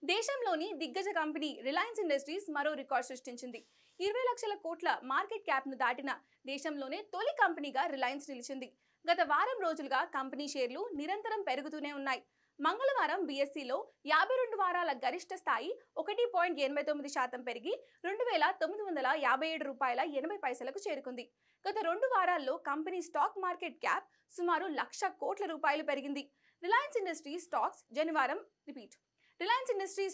దేశంలోని దిగ్గజ company Reliance industries మరో రికార్డ్ సృష్టించింది. 20 లక్షల కోట్ల మార్కెట్ క్యాప్ను దాటిన దేశంలోనే తొలి కంపెనీగా రిలయన్స్ నిలిచింది. గత వారం రోజులుగా కంపెనీ షేర్లు నిరంతరం పెరుగుతూనే ఉన్నాయి. మంగళవారం బీఎస్సీలో 52 వారాల గరిష్ట స్థాయి 1.89% పెరిగి రూ. 2957.80కు చేరుకుంది. గత 2 వారాల్లో కంపెనీ స్టాక్ మార్కెట్ క్యాప్ సుమారు ₹1,00,00,000 పెరిగింది. రిలయన్స్ ఇండస్ట్రీస్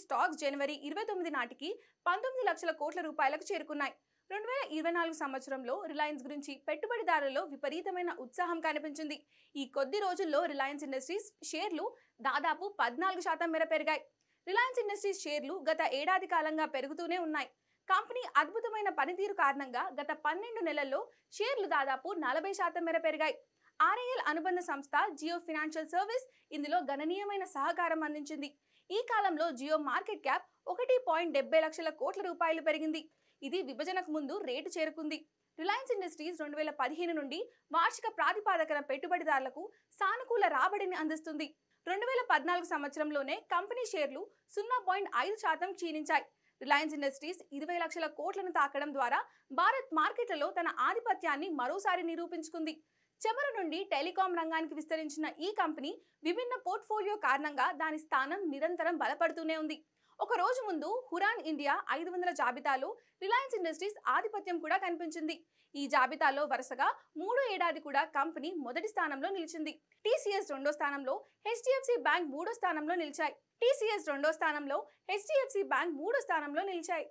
స్టాక్స్ జనవరి 29 నాటికి 19 లక్షల కోట్ల రూపాయలకు చేరుకున్నాయి. 2024 సంవత్సరంలో రిలయన్స్ గురించి పెట్టుబడిదారులలో విపరీతమైన ఉత్సాహం కనిపించింది. ఈ కొద్ది రోజుల్లో రిలయన్స్ ఇండస్ట్రీస్ షేర్లు దాదాపు 14% మేర పెరిగాయి. రిలయన్స్ ఇండస్ట్రీస్ షేర్లు గత ఏడాది కాలంగా పెరుగుతూనే ఉన్నాయి. కంపెనీ అద్భుతమైన పనితీరు కారణంగా గత 12 నెలల్లో షేర్లు దాదాపు 40% మేర పెరిగాయి. ఆర్ఐఎల్ అనుబంధ సంస్థ జియో ఫైనాన్షియల్ సర్వీస్ ఇందులో గణనీయమైన సహకారం అందించింది. ఈ కాలంలో జియో మార్కెట్ క్యాప్ 1.70 లక్షల కోట్ల రూపాయలు పెరిగింది. ఇది విభజనకు ముందు రేటు చేరుకుంది. రిలయన్స్ ఇండస్ట్రీస్ 2015 నుండి వార్షిక ప్రాతిపదికన పెట్టుబడిదారులకు సానుకూల రాబడిని అందిస్తుంది. 2014 సంవత్సరంలోనే కంపెనీ షేర్లు 0.5% క్షీణించాయి. రిలయన్స్ ఇండస్ట్రీస్ 20 లక్షల కోట్లను తాకడం ద్వారా భారత్ మార్కెట్లలో తన ఆధిపత్యాన్ని మరోసారి నిరూపించుకుంది. చమురు నుండి టెలికాం రంగానికి విస్తరించిన ఈ కంపెనీ విభిన్న పోర్ట్ఫోలియో కారణంగా దాని స్థానం నిరంతరం బలపడుతూనే ఉంది. ఒక రోజు ముందు హురాన్ ఇండియా 500 జాబితాలో రిలయన్స్ ఇండస్ట్రీస్ ఆధిపత్యం కూడా కనిపించింది. ఈ జాబితాలో వరుసగా 3వ ఏడాది కూడా కంపెనీ మొదటి స్థానంలో నిలిచింది. టీసీఎస్ రెండో స్థానంలో, హెచ్డిఎఫ్సి బ్యాంక్ మూడో స్థానంలో నిలిచాయి.